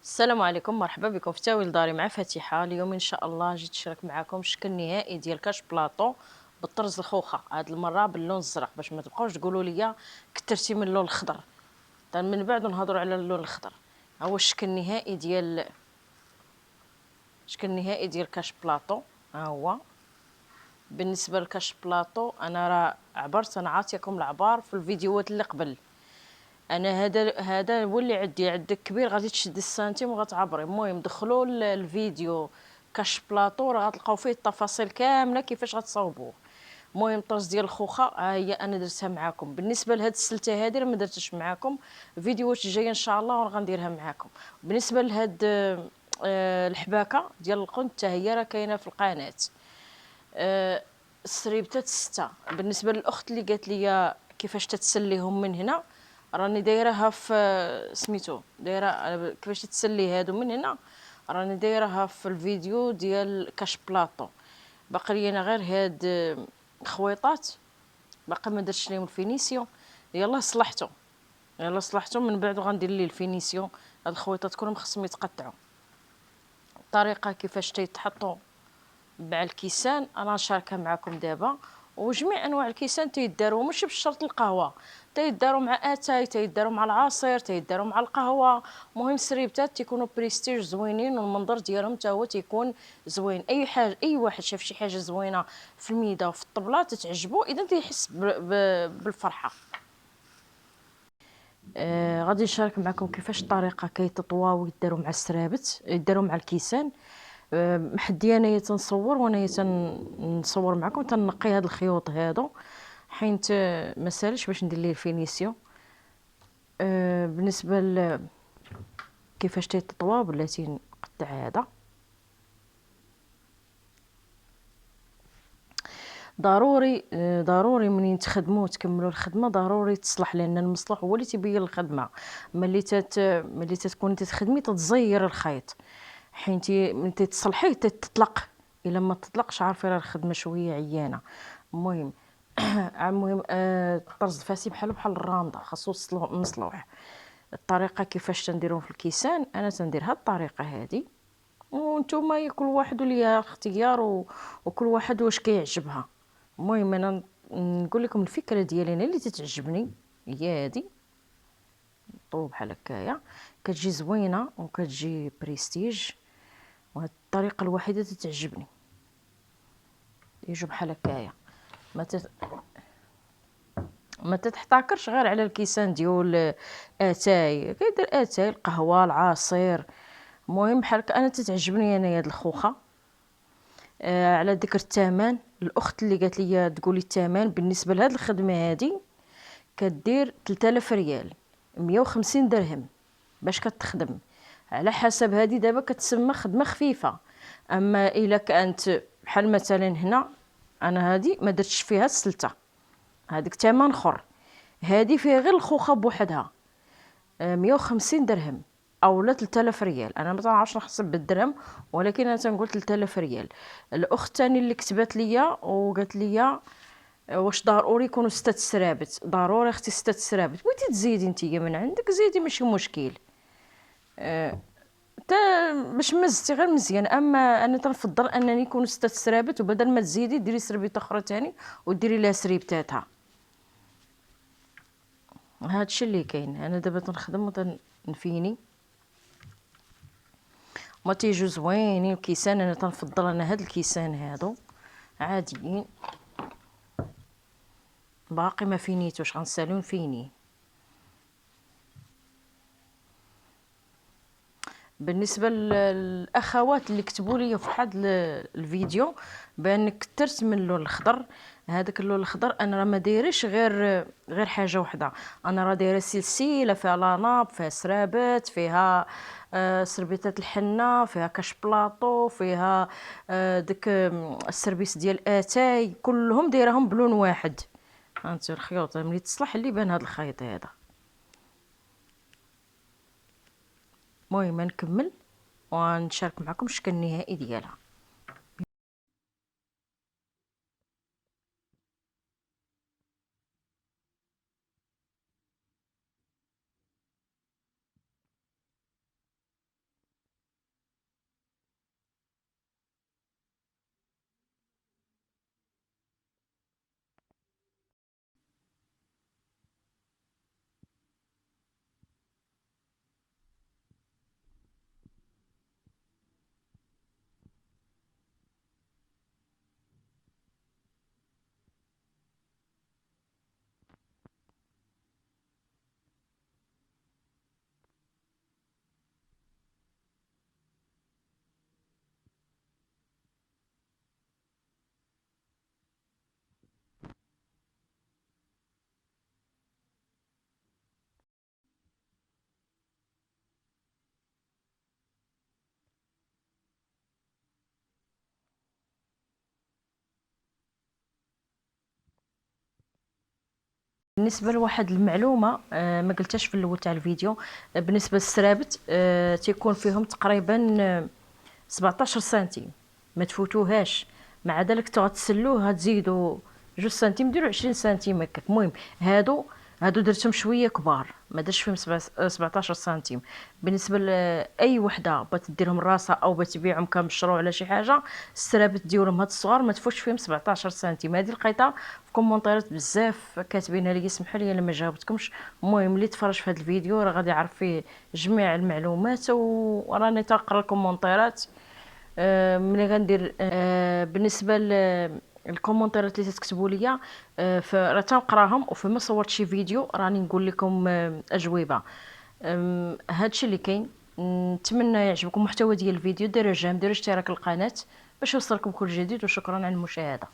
السلام عليكم، مرحبا بكم في تاويل داري مع فاتحة. اليوم ان شاء الله جيت نشارك معكم الشكل النهائي ديال كاش بلاطو بالطرز الخوخه، هاد المره باللون الزرق باش ما تبقاوش تقولوا لي كثرتي من اللون الخضر. من بعد نهضروا على اللون الخضر. ها هو الشكل النهائي ديال كاش بلاطو. ها هو بالنسبه لكاش بلاطو، انا راه انا عاطيكم العبار في الفيديوهات اللي قبل. انا هذا هو اللي عندك كبير، غادي تشدي السنتيم وغتعبري. المهم دخلوا الفيديو كاش بلاطو، راه غتلقاو فيه التفاصيل كامله كيفاش غتصاوبوه. المهم الطرز ديال الخوخه ها هي انا درتها معكم. بالنسبه لهاد السلته هذه راه ما درتش معكم، فيديوهات جايه ان شاء الله غنديرها معكم. بالنسبه لهاد الحباكه ديال القند حتى هي راه كاينه في القناه. السريبتات 6. بالنسبه للاخت اللي قالت لي كيفاش تتسليهم من هنا، راني دايرها في سميتو، دايره كيفاش تتسلي هادو من هنا، راني دايرها في الفيديو ديال كاش بلاطو. باقي لي انا غير هاد الخويطات، باقي ما درتش ليهم الفينيسيون. يلا صلحتو من بعد غندير ليه الفينيسيون. هاد الخويطات كلهم خصهم يتقطعوا. الطريقه كيفاش تيتحطوا مع الكيسان انا نشاركها معكم دابا. وجميع انواع الكيسان تيداروا ماشي بالشرط القهوه، تيداروا مع اتاي، تيداروا مع العصير، تيداروا مع القهوه. المهم السريبتات تيكونوا بريستيج زوينين والمنظر ديالهم حتى هو تيكون زوين. اي حاجه، اي واحد شاف شي حاجه زوينه في الميده وفي الطبله تتعجبو، اذا تيحس بالفرحه. غادي نشارك معكم كيفاش الطريقه كيتطواو يداروا مع السرابت، يداروا مع الكيسان. محديه انايا تنصور وانايا تنصور معكم، تنقي هاد الخيوط هادو حيت ما سالش باش ندير ليه الفينيسيون. بالنسبه كيفاش تيتطوا بلاتي نقطع هذا. ضروري منين تخدموا تكملوا الخدمه ضروري تصلح، لان المصلح هو اللي تيبين الخدمه. ملي تكوني تخدمي تتزير الخيط، حيت ملي تصلحيه تطلق. الا ما تطلقش عارفه راه الخدمه شويه عيانه. المهم الطرز الفاسي بحال الرانده خاصو مصلوح. الطريقه كيفاش تنديرهم في الكيسان، انا تندير هاد الطريقه هادي، وانتم كل واحد ليها اختيار وكل واحد واش كيعجبها. المهم انا نقول لكم الفكره ديالي انا اللي تتعجبني هي هادي. طوب بحال هكايا كتجي زوينه وكتجي بريستيج، وهاد الطريقه الوحيده تتعجبني. يجوا بحال هكايا، ما تتحتكرش غير على الكيسان ديال اتاي، كيدير اتاي القهوه العصير. المهم بحال انا تتعجبني انا هاد الخوخه. على ذكر الثمن، الاخت اللي قالت لي تقولي الثمن بالنسبه لهاد الخدمه هادي كدير 3000 ريال، 150 درهم باش كتخدم. على حسب هادي دابا كتسمى خدمه خفيفه. اما الا كانت بحال مثلا هنا، انا هادي ما درتش فيها السلته، هذيك ثمن اخر. هادي فيها غير الخوخه بوحدها، 150 درهم او لا 3000 ريال. انا ما تعرفش نحسب بالدرهم، ولكن انا تنقول 3000 ريال. الاخت الثانيه اللي كتبت ليا وقالت لي واش ضروري يكونوا 6 سرابت؟ ضروري اختي 6 سرابت. بغيتي تزيدي نتيا من عندك زيدي ماشي مشكل. تا باش مزتي غير مزيان. اما انا تنفضل انني يكونوا 6 سرابت، وبدل ما تزيدي ديري سربيته اخرى ثاني وديري لها سريبتاتها. هادشي اللي كاين. انا دابا تنخدم وتنفيني ما تيجوا زوينين الكيسان. انا تنفضل انا هاد الكيسان هادو عاديين، باقي ما فينيتوش غنسالون فيني. بالنسبه للاخوات اللي كتبوا لي في واحد الفيديو بان كثرت من اللون الخضر، هذاك اللون الخضر انا راه ما دايرش غير حاجه وحده. انا راه دايره سلسله فيها لاناب، فيها سرابات، فيها سربيتات الحنه، فيها كاش بلاطو، فيها داك السربيس ديال اتاي، كلهم دايرهم بلون واحد. هانتي الخيوط ملي تصلح اللي بان هذا الخيط هذا. المهم نكمل ونشارك معكم الشكل النهائي ديالها. بالنسبه لواحد المعلومه ما قلتهاش في الاول تاع الفيديو، بالنسبه للسرابت تيكون فيهم تقريبا 17 سنتيم، ما تفوتوهاش. مع ذلك تغتسلوه تزيدوا 2 سنتيم، ديروا 20 سنتيم هكاك. المهم هادو درتهم شويه كبار، ما درتش فيهم 17 سنتيم. بالنسبه لاي وحده بغات ديرهم راسها او بغات تبيعهم كمشروع ولا شي حاجه، السرابت ديالهم هاد الصغار ما تفوتش فيهم 17 سنتيم. هذه لقيتها في كومونتيرات بزاف كاتبينها لي، سمحوا لي الا ما جاوبتكمش. المهم اللي تفرج في هذا الفيديو راه غادي يعرف فيه جميع المعلومات، وراني تقرا الكومونتيرات ملي غندير. بالنسبه الكومونتيرات اللي تكتبوا ليا راه تنقراهم، وفما صورت شي فيديو راني نقول لكم اجوبه. هادشي اللي كاين. نتمنى يعجبكم المحتوى ديال الفيديو. ديروا جيم، ديروا اشتراك القناه باش يوصلكم كل جديد، وشكرا على المشاهده.